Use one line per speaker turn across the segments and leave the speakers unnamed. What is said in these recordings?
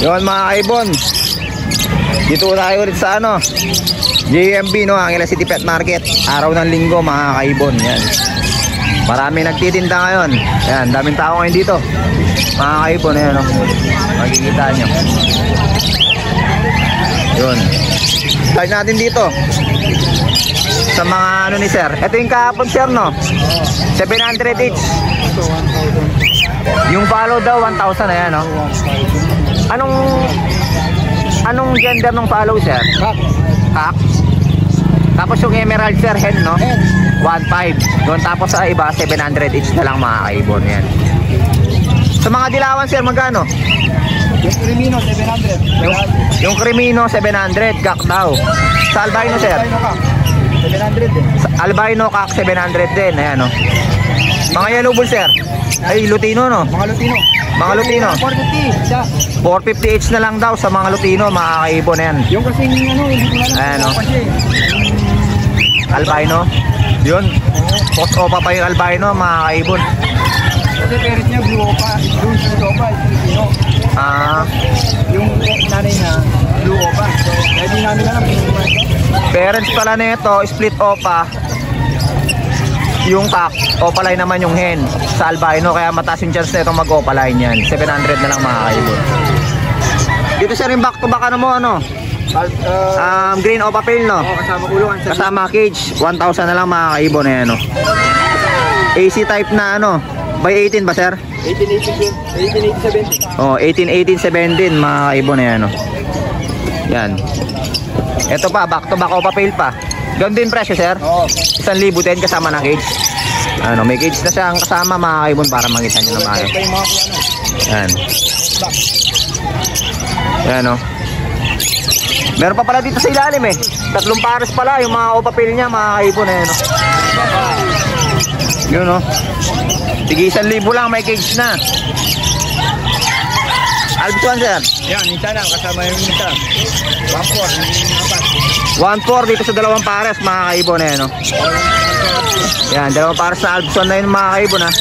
Yun mga kaibon, dito tayo ulit sa ano, JMB, no, Angeles City Pet Market. Araw ng linggo mga kaibon. Yan, marami nagtitinda ngayon. Yan, daming tao ngayon dito mga kaibon. Ayan, no, makikita nyo. Yun, start natin dito sa mga ano ni sir. Ito yung kahapon sir, no, 700 each. Yung follow daw 1,000. Ayan, no. Anong gender ng follow sir? Cock. Tapos yung emerald sir, hen, no, 1,500 doon. Tapos sa iba 700 each na lang mga kaibon. Yan. Sa mga dilawan sir, magkano?
Yung Crimino 700.
Yung Crimino 700, cock daw. Sa albino sir,
700 din.
sa albino cock 700 din. Ayan, no. Mga yellow bull sir, ay Lutino, no.
Mga Lutino.
Mga Lutino
450 siya.
450 each na lang daw sa mga Lutino mga kaibon. Yan.
Yung kasing ano, hindi ko na lang.
Ayan, no.
Kasi
Albino. Yun, post opa pa yung albino mga kaibon.
kasi parents niya blue opa. Blue opa, Filipino. Yung nanay niya blue opa. Kaya di namin alam kung ano ito.
Parents pala nito, split opa. Yung cock, opaline naman yung hen sa albino, kaya mataas yung chance na itong mag-opaline yan. 700 na lang mga kaibon. Dito sir, yung back to back ano mo, ano? Green opa pail, no?
Kasama kulungan sa
Kasama cage, 1,000 na lang mga kaibon. Ayan, no? AC type na ano, by 18 ba sir?
1887.
Oh, 1817 mga kaibon. Ayan, no? Yan. Ito pa, back to back opa pail pa. Ganoon din presyo sir?
Oo.
1,000 din kasama ng cage. Ano, may cage na siyang kasama mga kaibon para makita nyo na maayos.
Ito yung mga ano.
Yan. Yan, no. Meron pa pala dito sa ilalim eh. 3 pares pala yung mga opapil niya mga kaibon. Ayan, no. Yun, no. Tige 1,000 lang, may cage na. Albituan sir?
Yan, isa lang kasama yung isa.
1,400 dito sa 2 pares mga kaibon. Ayan, no. Yan, 2 pares na Albituan na yun mga kaibon, ha.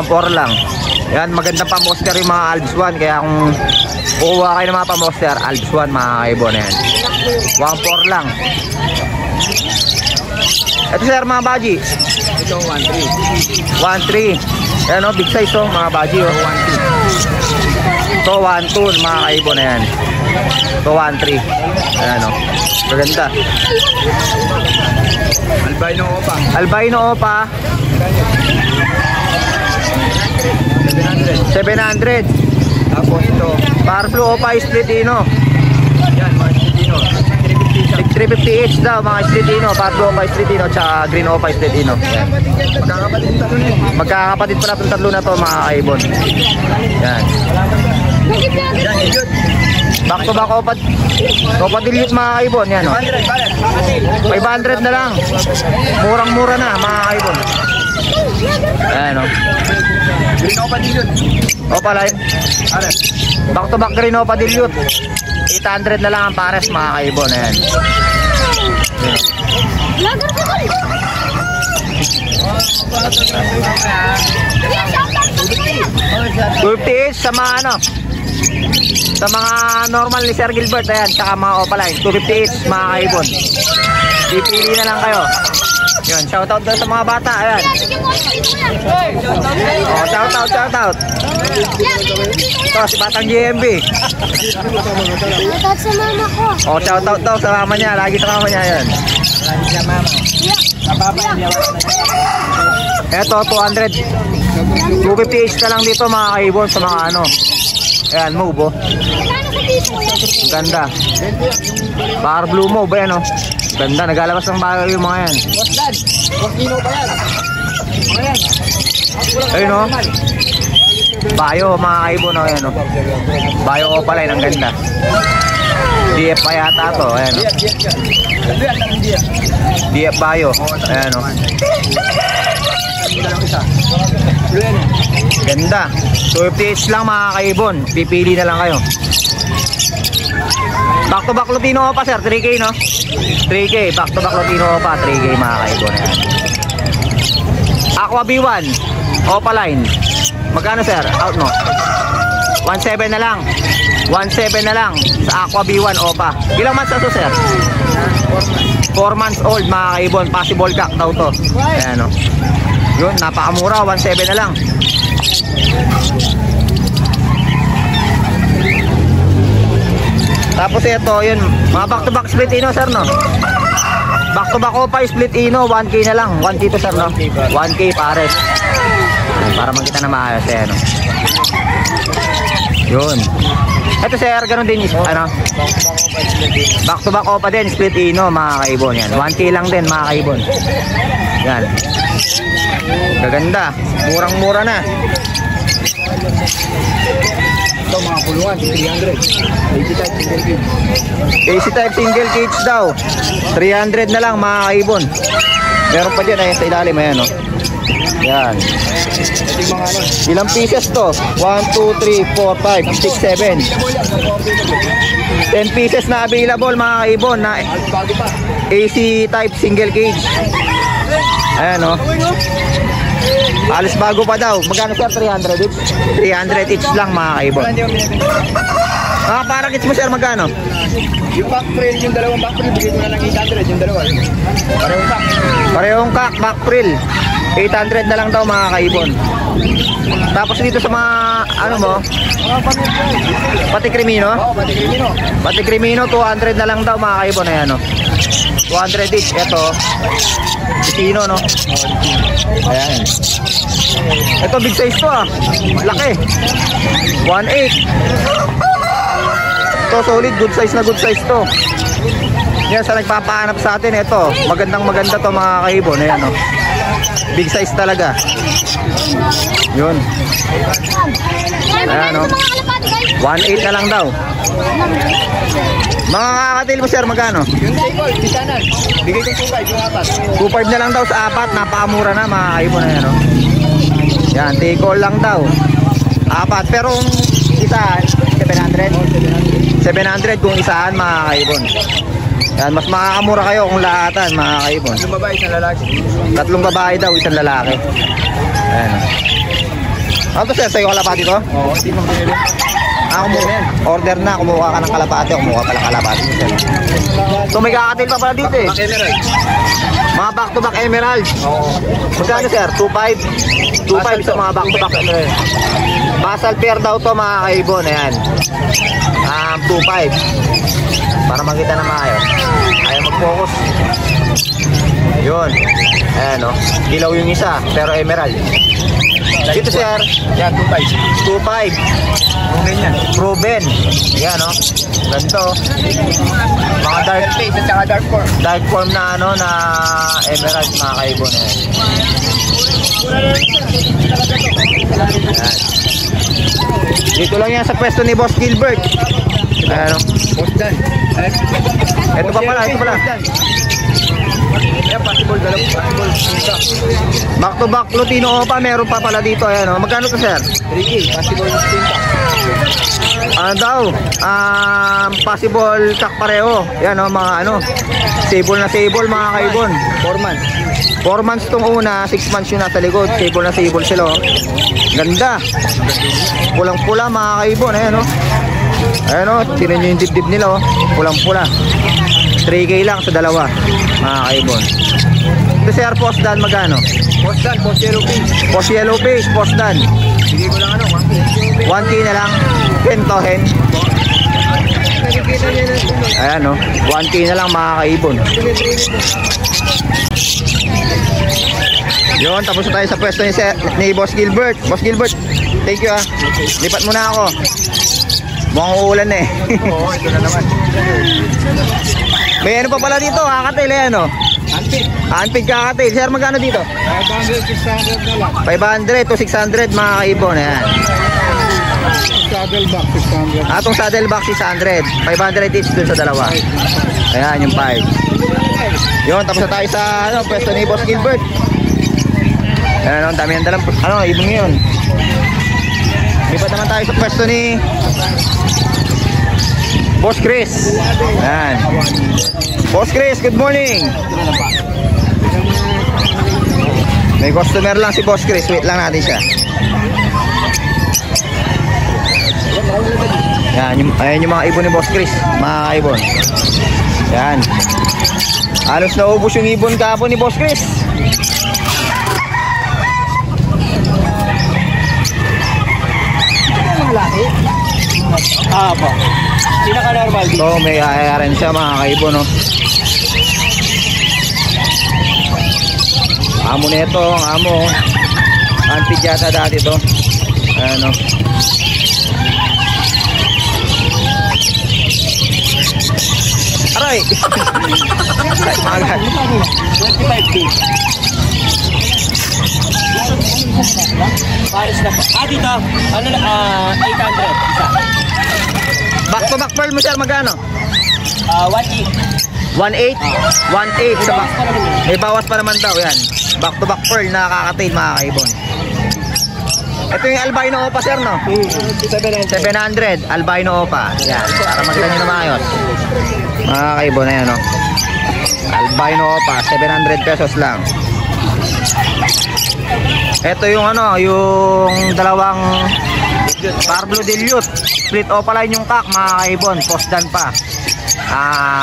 1,400 lang. Yan, magandang pamoster yung mga Albs 1. Kaya kung kukuha kayo ng mga pamoster, Albs 1 mga kaibon. Yan, 1,400 lang. Ito sir, mga baji.
Ito
1,300. Yan, no, big size, oh, mga baji, oh. 1,200. Ito 1,200 mga kaibon. Yan, ito 1,300. Ayan, no, maganda.
Albino opa.
Albino opa 700.
Tapos ito.
Par blue opa Splitino.
Yan, mga Filipino.
350 each daw mga Splitino. Par blue opa Splitino tsaka green opa Splitino.
Magkakapatid yung tatlo na yun.
Magkakapatid pala itong tatlo na to mga kaibon. Yan.
Yan, yun.
Back to back opa. Opa dilute mga kaibon. Yan, oh.
100 balat.
500 na lang. Murang-mura na mga kaibon. Ayan, oh.
Green opa din yun.
Opa light. Back to back green opa dilute. 800 na lang ang pares mga kaibon. Ayan. $250 sa mga ano, sa mga normal ni Sir Gilbert. Ayan, tsaka mga opaline. $250 mga kaibon. Pipili na lang kayo. Yun, shoutout doon sa mga bata. Ayan. Oh, shoutout. Ito, si Batang GMB.
Shoutout sa mama ko.
Oh, shoutout daw sa mama niya. Lagi sa mama niya. Ayan. Eto, 200. 250 each na lang dito mga kaibon sa mga ano. Ayan, move, oh. Ang ganda. Par blue move, ayan, oh. Ganda, naglalabas ng bago yung mga yan.
Kino pa yan. Ayan.
Ayun, oh. Bayo mga kaibon, oh. Ayan, oh. Bayo ko pala, ang ganda. DF pa yata to. Ayan, oh. DF Bayo. Ayan, oh. Ganda. 250 each lang mga kaibon. Pipili na lang kayo. Back to back Lutino pa sir, 3K, no? 3K, back to back Lutino pa, 3K mga kaibon. Ayan. Aqua B1 Opaline. Magkano sir? Out, no? 1,700 na lang. 1.7 na lang sa Aqua B1 Opa. Ilang months na to, sir? 4 months old mga kaibon. Possible cock daw to. Ayan o. Yun, napakamura. 1.7 na lang. Tapos ito, yun, mga back to back split ino, sir, no? Back to back Opa split ino, 1K na lang. 1K to, sir, no? 1K pares. Para makita na maayos, eh, no? Yun. Ito, sir, ganun din, ano? Back to back Opa din, split ino, mga kaibon. Yan, 1K lang din, mga kaibon. Yan. Gaganda. Murang-mura na.
Ito mga puluhan, 300.
80 type single cage daw. 300 na lang mga kaibon. Meron pa dyan ay sa ilalim, ayan o. Yan.
Ito yung mga ano.
Ilang pieces to? 1, 2, 3, 4, 5, 6, 7. 10 pieces na available mga kaibon na
Bago pa.
AC type single cage. Ayan o. Alis bago pa daw. Magkano, sir? 300 each? 300 each lang mga kaibon.
Wala, hindi ako binibenta.
Para kits mo, sir, magkano?
Yung back frill, yung dalawang back frill, bigay ko na lang 800, yung dalawa. Parehong back.
Parehong kak, back frill. 800 na lang daw mga kaibon. Tapos dito sa mga, ano mo,
Mga pamilya.
pati krimino.
Oo, pati krimino.
Pati krimino, 200 na lang daw mga kaibon. Ayan o. 200 each. Ito, Pitino, no? Ayan. Ito, big size to, ah. Laki. 1.8. Ito, solid. Good size na good size to. Yan, sa nagpapahanap sa atin, ito. Magandang maganda to mga kaibon. Ayan, no? Big size talaga. Yun. Ayan, no? 1.8 na lang daw. Mga kakatail mo, sir, magkano?
Yung table, tisanan. Bigay ko 2.5 yung apat.
2.5 na lang daw sa apat. Napakamura na mga kaibon na yan, no? Yan, take all lang daw. Apat. Pero kung isaan, 700? 700 kung isaan mga kaibon. Yan, mas makakamura kayo kung lahatan mga kaibon.
Yung babae, isang lalaki.
3 babae daw, 1 lalaki. Ayan. Ano to, sir? Sa'yo kalapati to?
Oo, hindi mo binili.
Order na. Kumuha ka ng kalapati. Kumuha pala kalapati. So may kakatail pa pala dito eh.
Back emerald.
Mga back to back emerald.
Oo.
Magkano, sir? 2.5? 2.5 sa mga back to back emerald. Basal pair daw to mga kaibon. Ayan. 2.5. Para makita na maayos. Ayaw mag-focus. Yun. Ayan o. Dilaw yung isa. Pero emerald. Dito, sir.
Yan, 2.5.
2.5.
Proven yan.
Proven. Yan o. Ganito. Mga dark
Face at saka dark form.
dark form na ano na emerald mga kaibon. Ayan. Dito lang yan sa pwesto ni Boss Gilbert. Ayan o.
Boss Dan.
Ito pa pala, ito pala.
Yan, possible dalawang possible.
Back to back Lutino Opa, meron pa pala dito. Ayan o. Magkano to, sir?
3K, possible na tinta.
Ano daw? Possible kak pareho. Yan o, mga ano. Sable na sable mga kaibon.
4 months.
4 months tong una, 6 months yung nasa likod. Sable na sable sila o. Ganda. Pulang-pula mga kaibon. Ayan o. Ayan o, tinan nyo yung dibdib nila o. Pulang-pula. 3K lang sa dalawa mga kaibon. Ito si Air Post Dan, magkano?
Boss Dan, boss yellow face.
Post yellow face, Post Dan.
Bigay ko lang ano, 1K.
1K na lang. Hen to hen.
Nakikita niya na ito.
Ayan o, 1K na lang mga kaibon. Yun, tapos na tayo sa pwesto ni Boss Gilbert. Boss Gilbert, thank you ah. Lipat muna ako. Mukhang uulan eh.
Oo, ito na naman.
May ano pa pala dito, kakatail eh ano.
Antik.
Anpig kakatail. Sir, magkano dito?
500, 600 na lang.
500 to 600 mga kaibon. Ayan.
Saddleback, 600.
Atong saddleback 600. 500 each dun sa dalawa. Ayan, yung 5. Yun, tapos na tayo sa ano, pwesto ni Boss Gilbert. Ayan, ang dami ang dalang, ano, ibon ngayon. Lipat naman tayo sa pwesto ni Boss Chris. Ayan. Boss Chris, good morning. May customer lang si Boss Chris. Wait lang natin siya. Ayan yung mga ibon ni Boss Chris, mga kaibon. Yan. Halos naubos yung ibon kahapon ni Boss Chris.
Malaki. Po. Pinaka-normal dito.
So, may rin siya mga kaibon, no? Amo nito, ang amo. Antik yata dati to. Ayan, no? Aray! Agad.
25K. Paris na po. Dito. Ano na, 800. Isa.
Back to back pearl mo sir, magkano?
1
1.8? 1.8 sa back. May bawas pa naman daw, yan. Back to back pearl na kakatail mga kaibon. Ito yung albino opa sir, no? 700 albino opa. Yan, para maganda nyo na maayos. Mga kaibon na yan, no? Albino opa, 700 pesos lang. Ito yung ano, yung dalawang Parblo Dilute. Split opaline yung kak, mga kaibon. Postdan pa.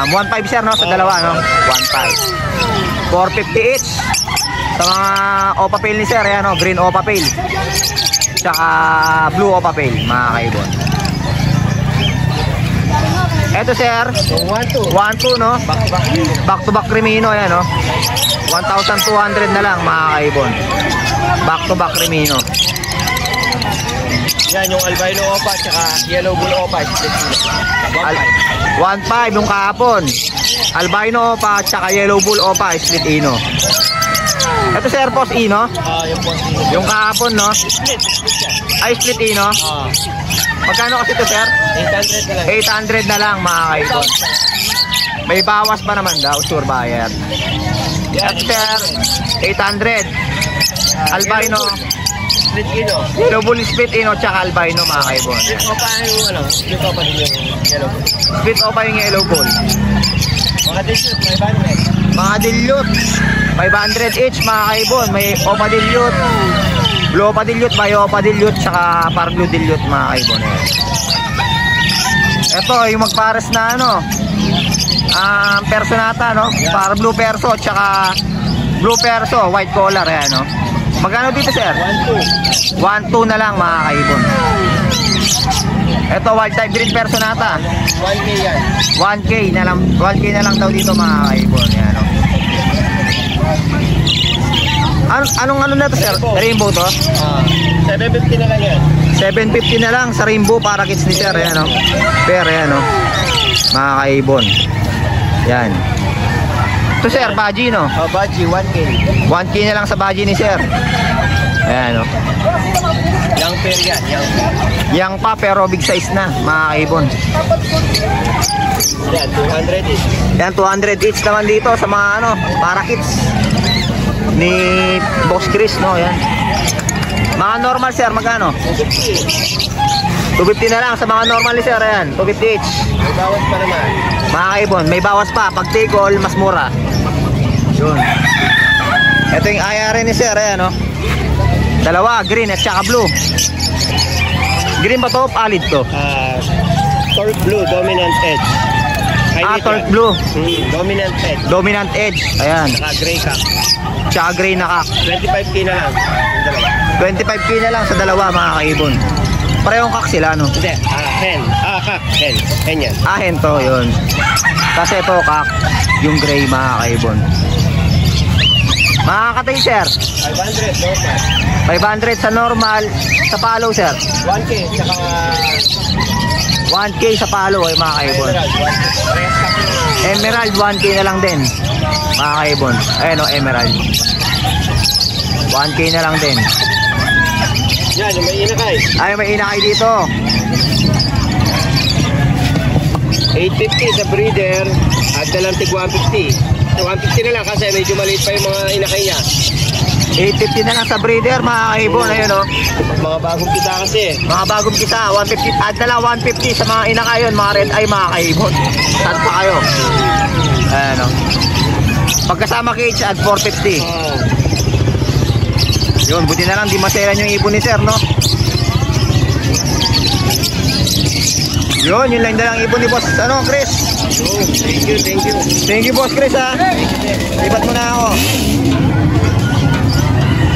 1.5 sir, no? Sa dalawa, no? 1.5. 450 each. Sa mga opa pail ni sir, yan, no? Green opa pail. Tsaka blue opa pail, mga kaibon. Ito sir, 1.2, no? Back to back Crimino, yan, no? 1,200 na lang, mga kaibon. Back to back Crimino.
Yan yung albino opa tsaka yellow bull opa.
1.5 yung kahapon. Albino opa tsaka yellow bull opa, split ino. Ito sir, post ino.
Yung post ino.
Yung kahapon, no?
Split yan.
Ay, split ino. Magkano kasi ito sir? 800 na lang, mga kaibon. May bawas pa naman daw, sure buyer. Ito sir, 800. Albino.
Split ino.
Yellow bull split ino tsaka albino, mga kaibon.
Split opa yung ano? Split opa din yung yellow bull.
Split opa yung yellow bull.
Mga dilute, 500.
Mga dilute, 500 each, mga kaibon. May opa dilute, blue opa dilute, may opa dilute tsaka parblo dilute, mga kaibon. Ito yung magpares na ano, personata, no? Para blue perso tsaka blue perso, white collar, ayan, no? Magkano dito sir?
1.2.
1.2 na lang, mga kaibon. Ito wild type green personata,
1K yan.
1K na lang, 1K na lang daw dito, mga kaibon. Ayan, no? Anong ano na to sir? Rainbow to?
750 na lang yan.
750 na lang sa rainbow para kits ni sir. Ayan, no? Pero ayan, no? Mga kaibon. Yan. Ito sir, baji, no?
Baji, 1K.
1K na lang sa baji ni sir. Ayan, no?
Young pair yan.
Yang pa pero big size na, mga kaibon.
Yan, 200 each.
Yan, 200 each naman dito sa mga ano, para kits ni Boss Chris, no? Yan. Mga normal sir, magkano? 250 na lang sa mga normal ni sir. Ayan, 250 each.
May bawas pa naman.
Mga kaibon, may bawas pa. Pag take all, mas mura. Yun. Ito yung IRN ni sir, ayan, no? Dalawa, green at saka blue. Green ba to? Alid to?
Torque blue, dominant edge.
Torque blue.
Dominant edge.
Dominant edge. Ayan.
Saka gray cap.
Tsaka gray na kak.
25K na lang.
25K na lang sa dalawa, mga kaibon. Parehong kak sila, no?
Hindi, hen. Kak, hen. Hen yan.
Hen to, yun. Kasi ito kak, yung gray, mga kaibon. Mga katay sir,
500, normal.
500 sa normal. Sa palo sir,
1K, saka
1K sa palo, ay mga kaibon.
emerald, 1K. Parehas cap yun.
Emerald, 1K na lang din, mga kaibon. Ayan, o, emerald 1K na lang din.
Yan, yung may inakay.
Ay, may inakay dito.
850 sa breeder at dalang tig 150. So 150 na lang kasi medyo maliit pa yung mga inakay niya.
850 na lang sa breeder, mga kaibon. Ayun, o.
Mga bagong kita kasi.
Mga bagong kita, 150. Add na lang 150 sa mga inakay yun, mga red eye, mga kaibon. Saan pa kayo? Ayan, o. Pagkasama cage, add 450. Yun, buti na lang di maselan yung ibon ni sir, no? Yun lang dalang ibon ni boss, ano, Chris?
Thank you.
Thank you, boss Chris, ha. Lipat mo na ako.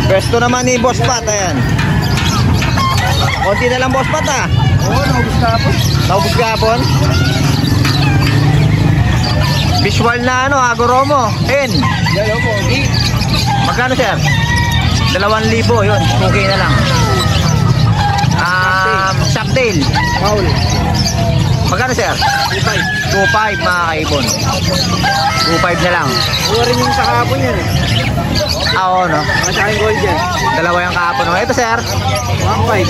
Pwesto naman ni Boss Pat, ayan. Konti na lang, Boss Pat, ha.
Oo, naubos ka po.
Naubos kahapon. Visual na ano, Agoromo. N.
Hello po.
Magkano, sir? 2,000, yun. Okay na lang. Shocktail.
Paul.
Magkano, sir? 2,500, mga kaibon. 2,500 na lang.
Huwag rin yung sa kahapon yan eh.
Oo, no?
Masya yung gold yan.
Dalawa yung kahapon. Ito, sir.
1.5.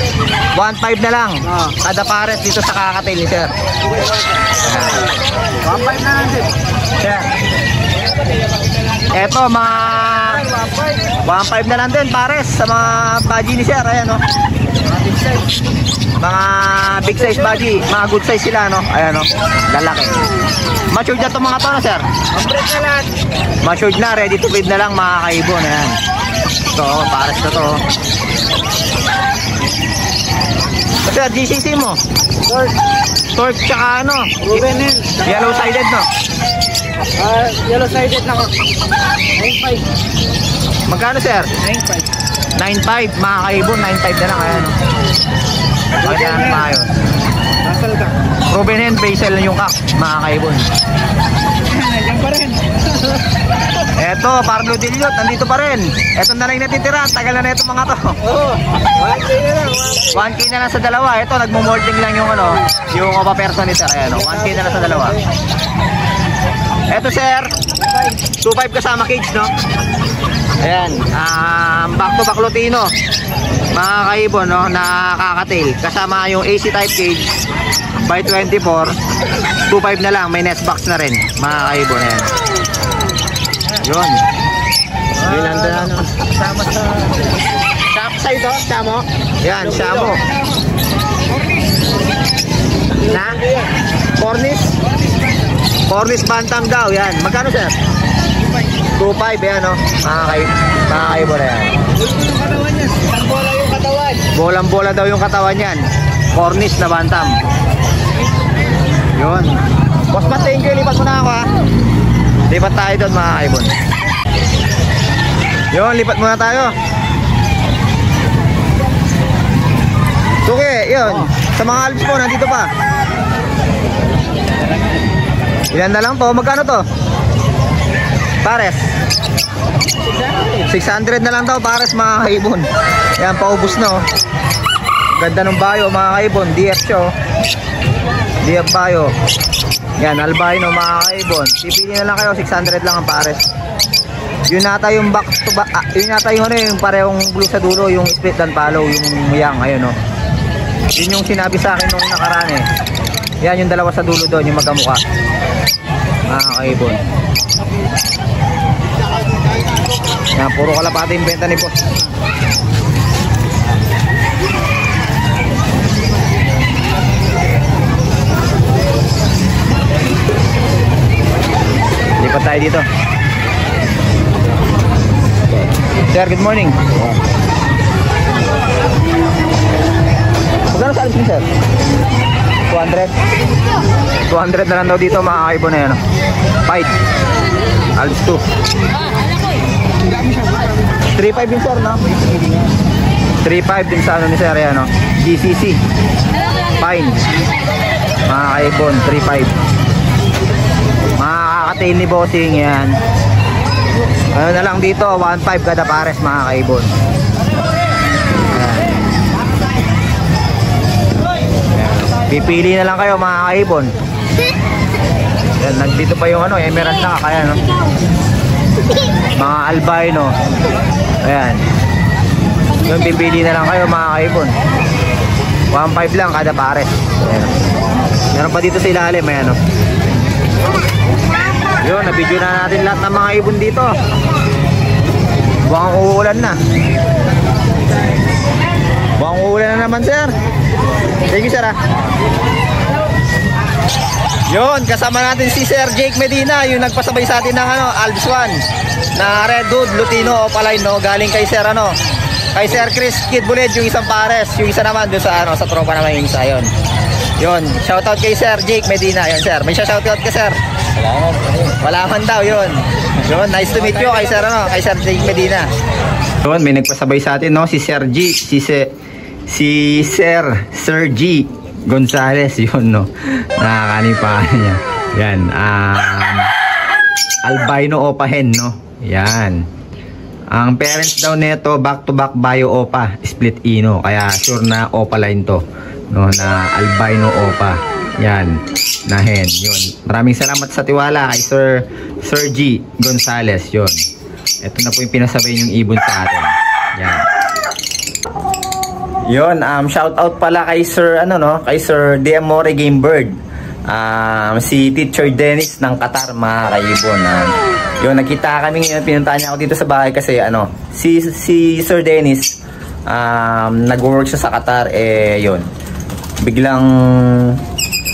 1,500 na lang.
Ah.
Kada pares dito sa kakatail ni sir.
1.5 na lang din.
Sir. Eto, mga 1,500 na lang din pares sa mga baji ni sir. Ayan, no? Mga big size baji. Mga good size sila, no? Ayan, no? Lalaki. Matured na itong mga to, no, sir?
Complete na lahat.
Matured na, ready to feed na lang, mga kaibon. Ayan. Ito, pares na to. Sir, GCC mo? Torque tsaka ano?
Ruben Hill.
Yellow sided, no?
Yellow sided na 9.5.
Magkano, sir?
9.5.
9.5, mga kaibon, 9.5 na lang, ayan. Kaya na tayo.
Nasal ka.
Ruben and Basil yung kak, mga kaibon.
Nandiyan pa rin.
Eto, Parlo Diliot, nandito pa rin. Eto na lang natitira, tagal na itong mga to.
Oo. 1K na lang.
1K na lang sa dalawa. Eto, nagmo-molding lang yung ano, yung opa person ni sir. Ayan, 1K na lang sa dalawa. Eto, sir, 2.5 kasama cage, no? Ayan, back to back Lutino, mga kaibon, no, na kakatail. Kasama yung AC type cage by 24, 2.5 na lang, may nest box na rin, mga kaibon. Ayan. Yun. Yun lang na, no?
Sama sa...
Sa ito, Shamo? Yan, Shamo. Na? Cornish? Cornish Bantam daw, yan. Magkano, sir? 2.5, yan, no? Mga kaibon na yan.
Yung katawan niya. Bola yung katawan.
Bolang-bola daw yung katawan yan. Cornish na Bantam. Yun. Boss Pat, thank you. Lipat mo na ako, ha? Lipat tayo doon, mga kaibon. Yun, lipat muna tayo. Suki, yun. Sa mga alps po, nandito pa. Ilan na lang to? Magkano to? Pares. 600 na lang daw pares, mga kaibon. Yan, paubos na, oh. Ganda ng bayo, mga kaibon. DF siya, oh. DF bayo. Yan, albino, mga kaibon. Pipili na lang kayo, 600 lang ang pares. Yun nata yung back to back, yun nata yung ano, yung parehong blue sa dulo, yung split and follow, yung yang, ayun, oh. Yun yung sinabi sa akin nung nakaraan, eh. Yan yung dalawa sa dulo doon, yung magkamukha, mga kaibon. Yan, puro kalapati yung benta ni boss. Lipat tayo dito. Sir, good morning. Magkano sa alipin, sir? 200? 200 na lang daw dito, mga kaibon na yan. Fight. Alps 2. 3.5 din, sir, no? 3.5 din sa ano ni sir, yan, no? GCC. Fine. Mga kaibon, 3.5. Mga kakatail ni bossing, yan. Ano na lang dito, 1.5 kada pares, mga kaibon. Pipili na lang kayo, mga kaibon. Yan, nandito pa yung ano, emerald na kaya, no? Mga albino. Ayan. Yung pipili na lang kayo, mga kaibon. 1.5 lang kada pares. Ayan. Meron pa dito sa ilalim, ayan, no? Yun, nabidyo na natin lahat ng mga ibon dito. Mukhang uulan na. Mukhang uulan na naman, sir. Thank you, sir, ha. Yun, kasama natin si Sir Jake Medina, yung nagpasabay sa atin ng ano, Alps 1 na Redwood Lutino Opaline, no? Galing kay Sir ano, kay Sir Chris Kid Buled, yung isang pares, yung isa naman doon sa ano, sa tropa naman yung isa, yun. Yun, shoutout kay Sir Jake Medina. Yun, sir. May shoutout ka, sir. Wala man daw, yun. Yun, nice to meet you kay Sir, kay Sir Jake Medina. Yun, may nagpasabay sa atin, no? Si Sir G, si Sir G Gonzales, yun, no? Nakakanipahan niya. Yan, albino opa hen, no? Yan. Ang parents daw nito, back to back bio opa, split ino. Kaya sure na opa line to, no? Na albino opa. Yan, na hen, yun. Maraming salamat sa tiwala kay Sir G Gonzales, yun. Ito na po yung pinasabay yung ibon sa atin. Yan. Yun, shout out pala kay Sir kay Sir Diamore Game Bird. Si Teacher Dennis ng Qatar, mga kaibon. Yun, nakita kami ngayon, pinuntahan niya ako dito sa bahay kasi si Sir Dennis nag-work siya sa Qatar, yun. Biglang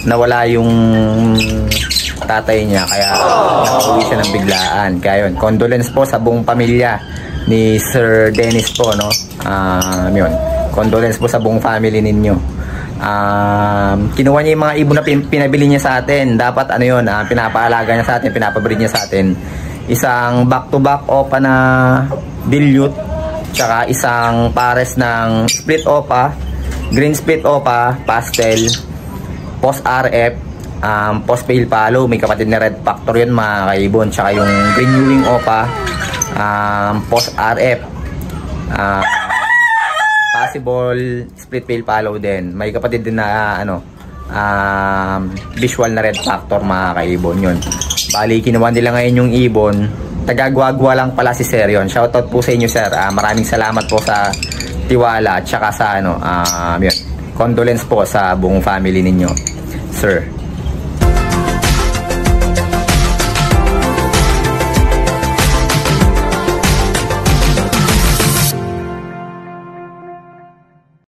nawala yung tatay niya, kaya nakauwi siya ng biglaan. Kaya yun, condolence po sa buong pamilya ni Sir Dennis po, no? Yun, condolence po sa buong family ninyo. Kinuha niya yung mga ibon na pinabili niya sa atin. Dapat pinapaalaga niya sa atin, pinapabreed niya sa atin. Isang back to back opa na dilute, tsaka isang pares ng split opa, green split opa, pastel, post RF, post pale palo, may kapatid na red factor yun, mga kaibon. Tsaka yung green ewing opa, post RF, possible split pale palo din. May kapatid din na visual na red factor, mga kaibon. Yun, bali kinuha nila ngayon yung ibon. Tagagwagwa lang pala si Sir yun. Shoutout po sa inyo, Sir. Maraming salamat po sa tiwala at saka sa yun, condolence po sa buong family ninyo, Sir.